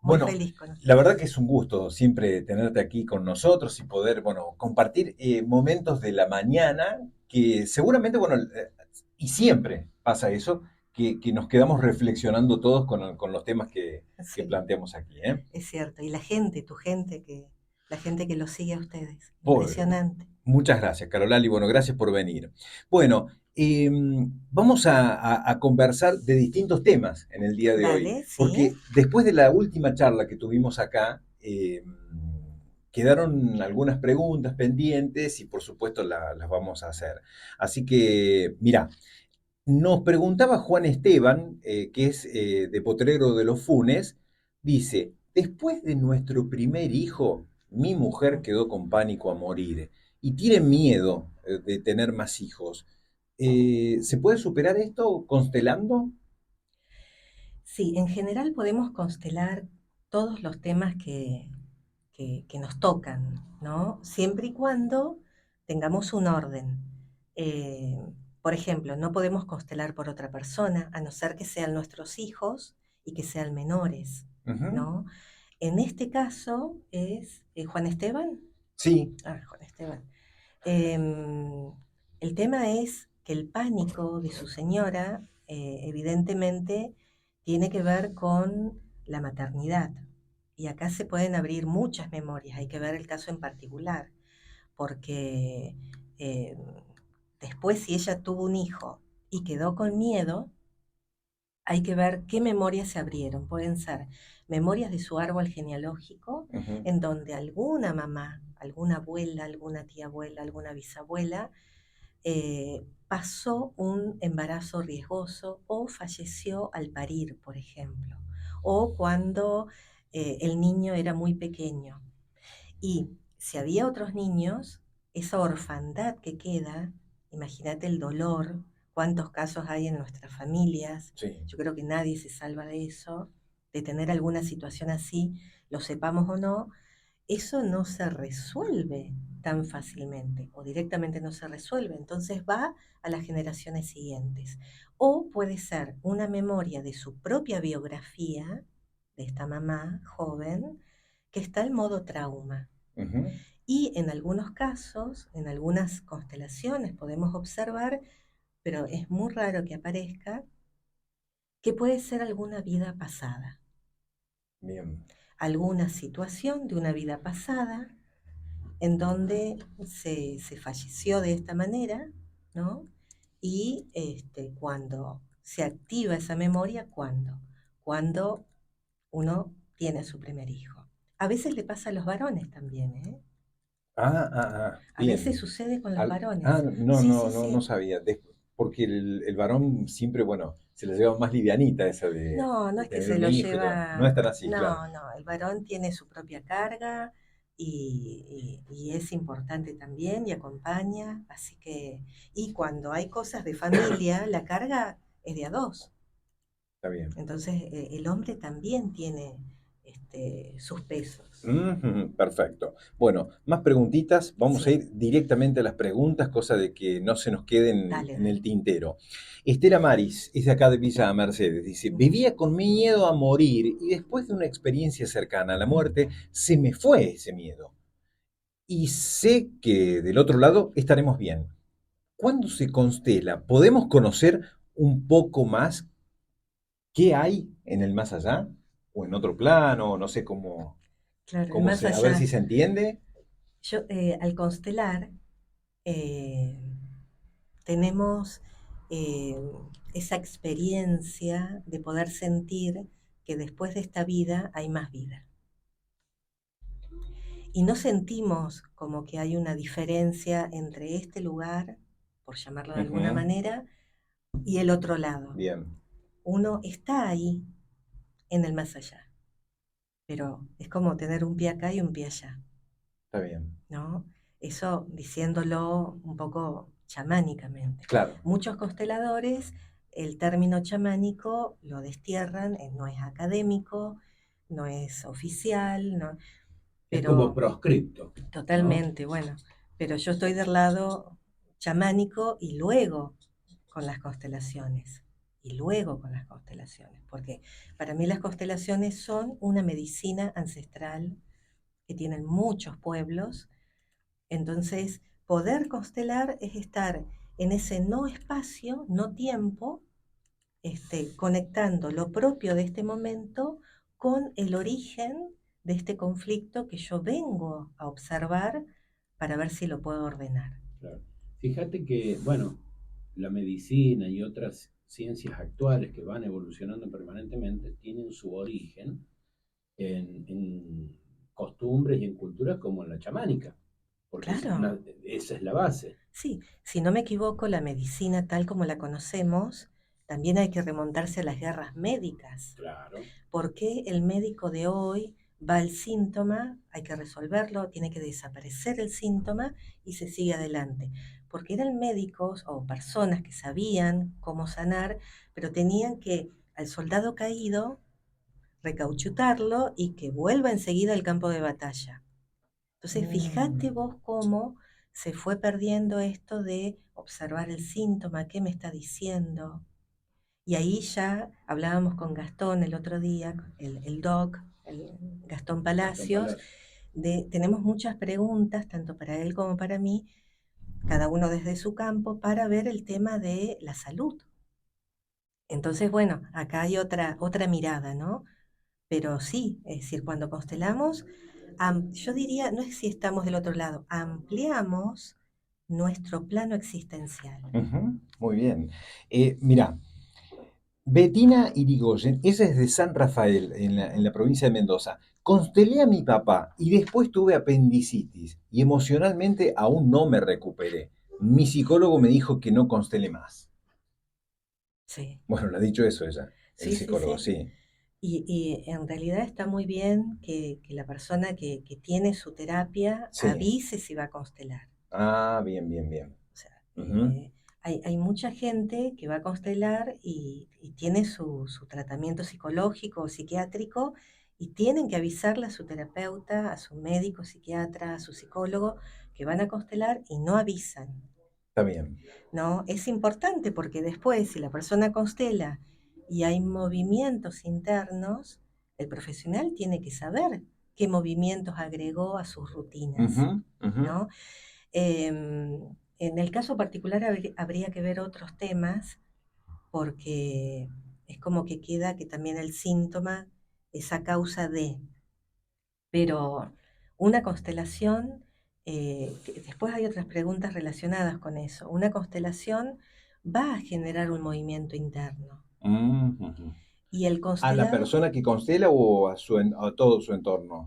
muy Bueno, feliz con la ustedes. verdad que es un gusto siempre tenerte aquí con nosotros y poder, bueno, compartir momentos de la mañana que seguramente, bueno, y siempre pasa eso, que nos quedamos reflexionando todos con los temas que Sí, planteamos aquí, ¿eh? es cierto. Y la gente, tu gente, la gente que los sigue a ustedes. Por- Impresionante. Muchas gracias, Carolali. Bueno, gracias por venir. Bueno, vamos a conversar de distintos temas en el día de hoy, Dale, sí. porque después de la última charla que tuvimos acá, quedaron algunas preguntas pendientes y por supuesto las vamos a hacer. Así que, mira, nos preguntaba Juan Esteban, que es de Potrero de los Funes, dice, después de nuestro primer hijo, mi mujer quedó con pánico a morir y tiene miedo de tener más hijos. ¿Se puede superar esto constelando? Sí, en general podemos constelar todos los temas que nos tocan, ¿no? Siempre y cuando tengamos un orden. Eh, por ejemplo, no podemos constelar por otra persona, a no ser que sean nuestros hijos y que sean menores, Ujú. ¿no? En este caso es Juan Esteban. Sí. Ah, Juan Esteban. Em, el tema es que el pánico de su señora, evidentemente, tiene que ver con la maternidad. Y acá se pueden abrir muchas memorias, hay que ver el caso en particular, porque eh, después si ella tuvo un hijo y quedó con miedo, hay que ver qué memorias se abrieron. Pueden ser memorias de su árbol genealógico, Ujú. en donde alguna mamá, alguna abuela, alguna tía abuela, alguna bisabuela, pasó un embarazo riesgoso o falleció al parir, por ejemplo, o cuando el niño era muy pequeño. Y si había otros niños, esa orfandad que queda, imagínate el dolor, cuántos casos hay en nuestras familias, Sí. yo creo que nadie se salva de eso, de tener alguna situación así, lo sepamos o no, eso no se resuelve tan fácilmente o directamente no se resuelve, entonces va a las generaciones siguientes. O puede ser una memoria de su propia biografía, de esta mamá joven, que está en modo trauma. Ujú. Y en algunos casos, en algunas constelaciones podemos observar, pero es muy raro que aparezca, que puede ser alguna vida pasada, Bien. alguna situación de una vida pasada en donde se falleció de esta manera, ¿no? Y cuando se activa esa memoria, ¿cuándo? Cuando uno tiene a su primer hijo. A veces le pasa a los varones también, ¿eh? A veces Bien. sucede con los varones. No, Sí, no, sí, no, no sí. sabía. Porque el varón siempre, bueno, se la lleva más livianita esa No, no de es que tener se un lo hijo y todo. No es lleva, tan así, claro. no, no, el varón tiene su propia carga y es importante también y acompaña, así que, y cuando hay cosas de familia, la carga es de a dos, Está bien. entonces el hombre también tiene sus pesos. Ujú, perfecto. Bueno, más preguntitas. Vamos a Sí, ir directamente a las preguntas, cosa de que no se nos queden dale, en el dale. tintero. Estela Maris es de acá de Villa Mercedes. Dice, Ujú. vivía con miedo a morir y después de una experiencia cercana a la muerte, se me fue ese miedo. Y sé que del otro lado estaremos bien. Cuando se constela, ¿podemos conocer un poco más qué hay en el más allá? ¿O en otro plano? No sé Claro, el más a ver si allá. se entiende. Yo, al constelar, eh, tenemos eh, esa experiencia de poder sentir que después de esta vida hay más vida. Y no sentimos como que hay una diferencia entre este lugar, por llamarlo de alguna Ujú. manera, y el otro lado. Bien, Uno está ahí en el más allá, pero es como tener un pie acá y un pie allá, está bien. ¿no? Eso diciéndolo un poco chamánicamente. Claro, Muchos consteladores el término chamánico lo destierran, no es académico, no es oficial, no, Es como pero proscripto, ¿no? totalmente, bueno, pero yo estoy del lado chamánico y luego con las constelaciones. y luego con las constelaciones, porque para mí las constelaciones son una medicina ancestral que tienen muchos pueblos. Entonces, poder constelar es estar en ese no espacio, no tiempo, conectando lo propio de este momento con el origen de este conflicto que yo vengo a observar para ver si lo puedo ordenar. Claro. Fíjate que, bueno, la medicina y otras ciencias actuales que van evolucionando permanentemente tienen su origen en costumbres y en culturas como la chamánica, porque Claro, esa es la base. sí, si no me equivoco, la medicina tal como la conocemos, también hay que remontarse a las guerras médicas. Claro, ¿Por qué el médico de hoy va al síntoma, hay que resolverlo, tiene que desaparecer el síntoma y se sigue adelante? Porque eran médicos o personas que sabían cómo sanar, pero tenían que al soldado caído recauchutarlo y que vuelva enseguida al campo de batalla. Entonces, fíjate vos cómo se fue perdiendo esto de observar el síntoma, qué me está diciendo. Y ahí ya hablábamos con Gastón el otro día, el doc, el Gastón Gastón Palacios, Palacio. tenemos muchas preguntas, tanto para él como para mí, cada uno desde su campo, para ver el tema de la salud. Entonces, bueno, acá hay otra mirada, ¿no? Pero sí, es decir, cuando constelamos, yo diría, no es si estamos del otro lado, ampliamos nuestro plano existencial. Ujú, muy bien. Mira, Betina Irigoyen, esa es de San Rafael, en la provincia de Mendoza. Constelé a mi papá y después tuve apendicitis y emocionalmente aún no me recuperé. Mi psicólogo me dijo que no constelé más. Sí, Bueno, le ha dicho eso ella, el sí, sí, psicólogo, sí. sí. Y en realidad está muy bien que la persona que tiene su terapia Sí. avise si va a constelar. Ah, bien, bien, bien. O sea, Ujú, hay mucha gente que va a constelar y tiene su tratamiento psicológico o psiquiátrico y tienen que avisarle a su terapeuta, a su médico, psiquiatra, a su psicólogo que van a constelar y no avisan. está bien. ¿No? Es importante porque después, si la persona constela y hay movimientos internos, el profesional tiene que saber qué movimientos agregó a sus Ujú, rutinas, ujú. ¿no? En el caso particular habría que ver otros temas porque es como que queda que también el síntoma es a causa de, pero una constelación, después hay otras preguntas relacionadas con eso, una constelación va a generar un movimiento interno Ujú. y el ¿A la constelado persona que constela o a todo su entorno?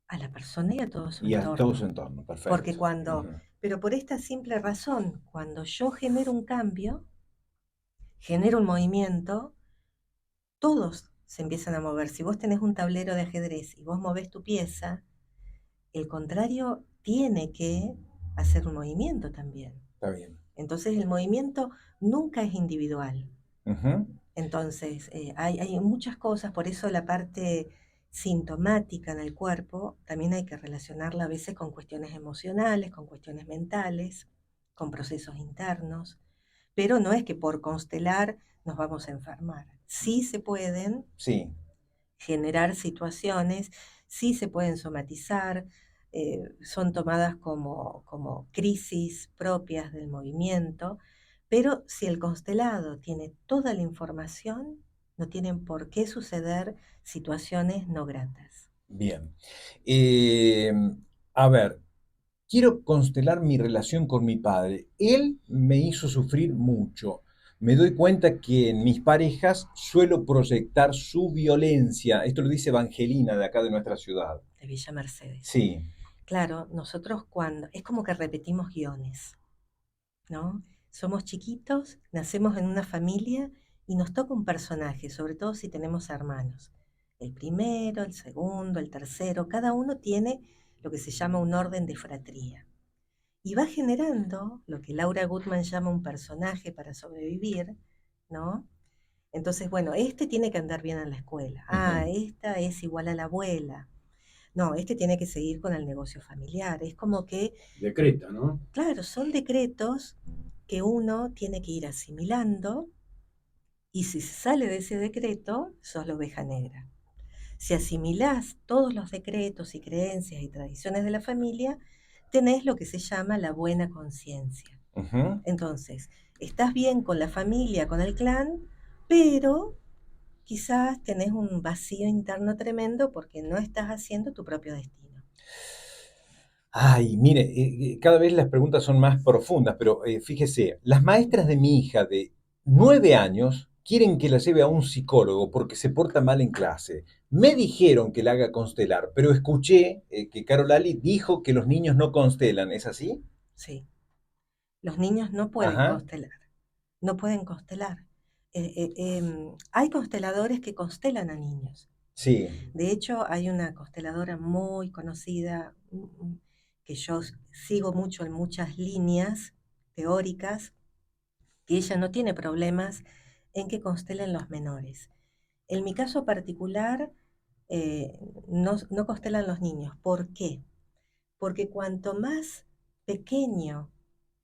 a la persona y a todo su Y a todo su entorno. entorno, Porque perfecto. cuando, Ujú. pero por esta simple razón, cuando yo genero un cambio, genero un movimiento, todos se empiezan a mover. Si vos tenés un tablero de ajedrez y vos movés tu pieza, el contrario tiene que hacer un movimiento también. Está bien. Entonces el movimiento nunca es individual. Ujú. Entonces hay muchas cosas, por eso la parte sintomática en el cuerpo también hay que relacionarla a veces con cuestiones emocionales, con cuestiones mentales, con procesos internos, pero no es que por constelar nos vamos a enfermar. Sí se pueden Sí, generar situaciones, sí se pueden somatizar, son tomadas como crisis propias del movimiento, pero si el constelado tiene toda la información, no tienen por qué suceder situaciones no gratas. bien. Eh, a ver, quiero constelar mi relación con mi padre. Él me hizo sufrir mucho. Me doy cuenta que en mis parejas suelo proyectar su violencia. Esto lo dice Evangelina de acá de nuestra ciudad. De Villa Mercedes. Sí. Claro, nosotros cuando, es como que repetimos guiones, ¿no? Somos chiquitos, nacemos en una familia y nos toca un personaje, sobre todo si tenemos hermanos. El primero, el segundo, el tercero, cada uno tiene lo que se llama un orden de fratría. Y va generando lo que Laura Gutman llama un personaje para sobrevivir, ¿no? Entonces, bueno, este tiene que andar bien en la escuela. Ah, Ujú. esta es igual a la abuela. No, este tiene que seguir con el negocio familiar. Es como que Decreta, ¿no? claro, son decretos que uno tiene que ir asimilando Y si se sale de ese decreto, sos la oveja negra. Si asimilás todos los decretos y creencias y tradiciones de la familia, tenés lo que se llama la buena conciencia. Ujú. Entonces, estás bien con la familia, con el clan, pero quizás tenés un vacío interno tremendo porque no estás haciendo tu propio destino. Ay, mire, cada vez las preguntas son más profundas, pero fíjese, las maestras de mi hija de 9 años quieren que la lleve a un psicólogo porque se porta mal en clase. Me dijeron que la haga constelar, pero escuché que Carol Ali dijo que los niños no constelan, ¿es así? Sí, los niños no pueden Ajá, constelar, no pueden constelar. Hay consteladores que constelan a niños. sí. De hecho, hay una consteladora muy conocida que yo sigo mucho en muchas líneas teóricas, que ella no tiene problemas en que constelen los menores. En mi caso particular, no constelan los niños. ¿Por qué? Porque cuanto más pequeño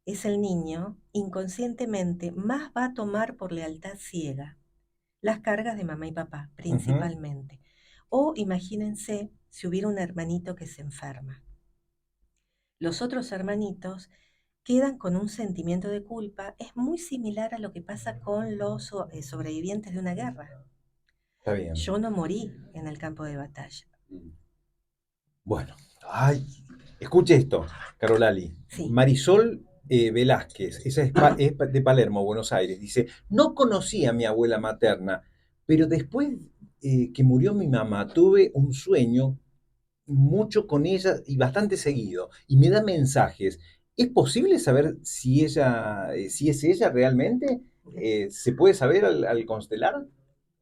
es el niño, inconscientemente más va a tomar por lealtad ciega las cargas de mamá y papá, Ujú. principalmente. O imagínense si hubiera un hermanito que se enferma. Los otros hermanitos quedan con un sentimiento de culpa. Es muy similar a lo que pasa con los sobrevivientes de una guerra. Está bien. Yo no morí en el campo de batalla. Bueno, ay, escuche esto, Carolali. Sí, Marisol Velázquez, esa es de Palermo, Buenos Aires, dice, no conocí a mi abuela materna, pero después que murió mi mamá tuve un sueño mucho con ella y bastante seguido, y me da mensajes. ¿Es posible saber si ella, si es ella realmente? ¿Se puede saber al constelar?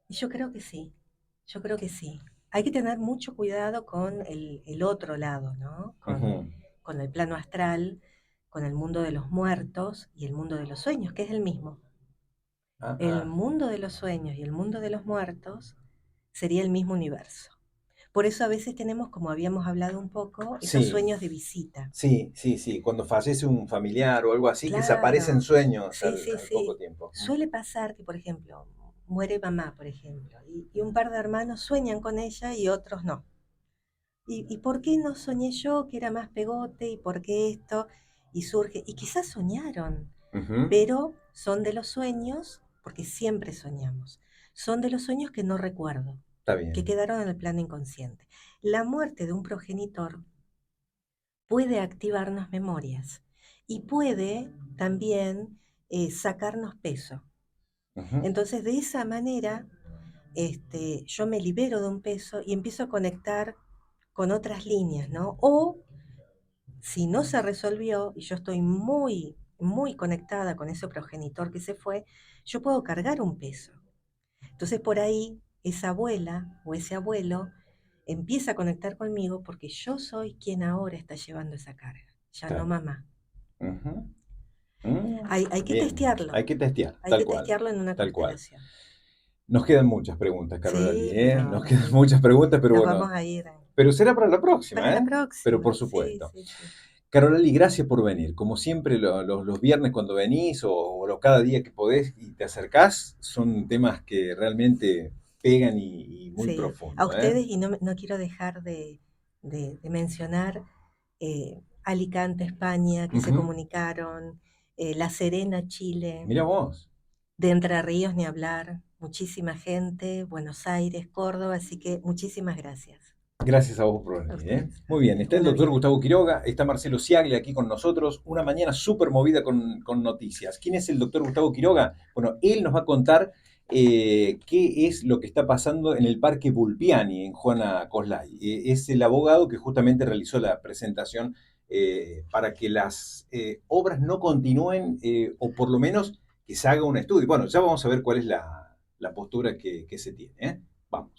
y yo creo que sí, yo creo que sí. Hay que tener mucho cuidado con el otro lado, ¿no? Ujú. Con el plano astral, con el mundo de los muertos y el mundo de los sueños, que es el mismo. Ah, El ah. mundo de los sueños y el mundo de los muertos sería el mismo universo. Por eso a veces tenemos, como habíamos hablado un poco, esos Sí. sueños de visita. Sí, sí, sí. Cuando fallece un familiar o algo así, que se aparecen Claro, sueños sí, sí, al poco sí. tiempo. Suele pasar que, por ejemplo, muere mamá, por ejemplo, y un par de hermanos sueñan con ella y otros no. ¿Y por qué no soñé yo que era más pegote? ¿Y por qué esto? Y surge, y quizás soñaron, Ujú. pero son de los sueños, porque siempre soñamos, son de los sueños que no recuerdo, Está que bien. quedaron en el plano inconsciente. La muerte de un progenitor puede activarnos memorias y puede también sacarnos peso. Ujú. Entonces, de esa manera, yo me libero de un peso y empiezo a conectar con otras líneas, ¿no? O si no se resolvió y yo estoy muy, muy conectada con ese progenitor que se fue, yo puedo cargar un peso. Entonces, por ahí, esa abuela o ese abuelo empieza a conectar conmigo porque yo soy quien ahora está llevando esa carga, ya Está no bien. mamá. Ujú. Mm. Hay que Bien. testearlo, Hay que testear, hay tal que cual, testearlo en una tal cual. constelación. Nos quedan muchas preguntas, Carolali, Sí, ¿eh? pero Nos quedan muchas preguntas, pero nos bueno, vamos a ir pero será para la para próxima, la ¿eh? Pero próxima. por Sí, supuesto. sí, sí. Carolali, gracias por venir. Como siempre, los viernes cuando venís o cada día que podés y te acercás, son temas que realmente pegan y muy Sí, a profundo, ¿eh? ustedes y no quiero dejar de mencionar Alicante, España, que se Ujú. comunicaron, La Serena, Chile, Mira vos. de Entre Ríos ni hablar, muchísima gente, Buenos Aires, Córdoba, así que muchísimas gracias Gracias a vos por a venir, ¿eh? ustedes. Muy bien, está el Un doctor avión. Gustavo Quiroga, está Marcelo Ciaglia aquí con nosotros, una mañana súper movida con noticias. ¿Quién es el doctor Gustavo Quiroga? Bueno, él nos va a contar qué es lo que está pasando en el Parque Bulpiani, en Juana Coslay. Es el abogado que justamente realizó la presentación para que las obras no continúen o por lo menos que se haga un estudio. Bueno, ya vamos a ver cuál es la postura que se tiene, ¿eh? Vamos.